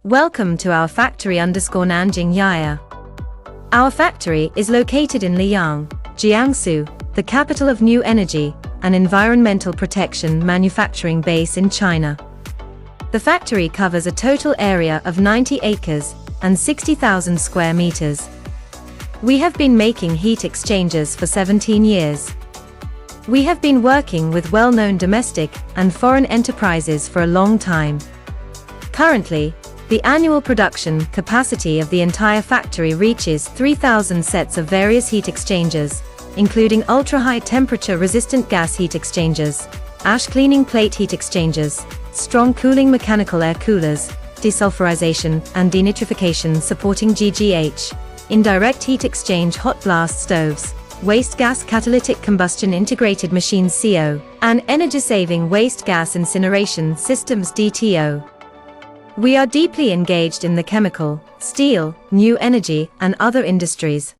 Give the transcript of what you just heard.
Welcome to our factory Nanjing Yaya. Our factory is located in Liyang, Jiangsu, the capital of new energy and environmental protection manufacturing base in China. The factory covers a total area of 90 acres and 60,000 square meters. We have been making heat exchangers for 17 years. We have been working with well-known domestic and foreign enterprises for a long time. Currently, the annual production capacity of the entire factory reaches 3,000 sets of various heat exchangers, including ultra-high temperature resistant gas heat exchangers, ash cleaning plate heat exchangers, strong cooling mechanical air coolers, desulfurization and denitrification supporting GGH, indirect heat exchange hot blast stoves, waste gas catalytic combustion integrated machines CO, and energy-saving waste gas incineration systems DTO. We are deeply engaged in the chemical, steel, new energy, and other industries.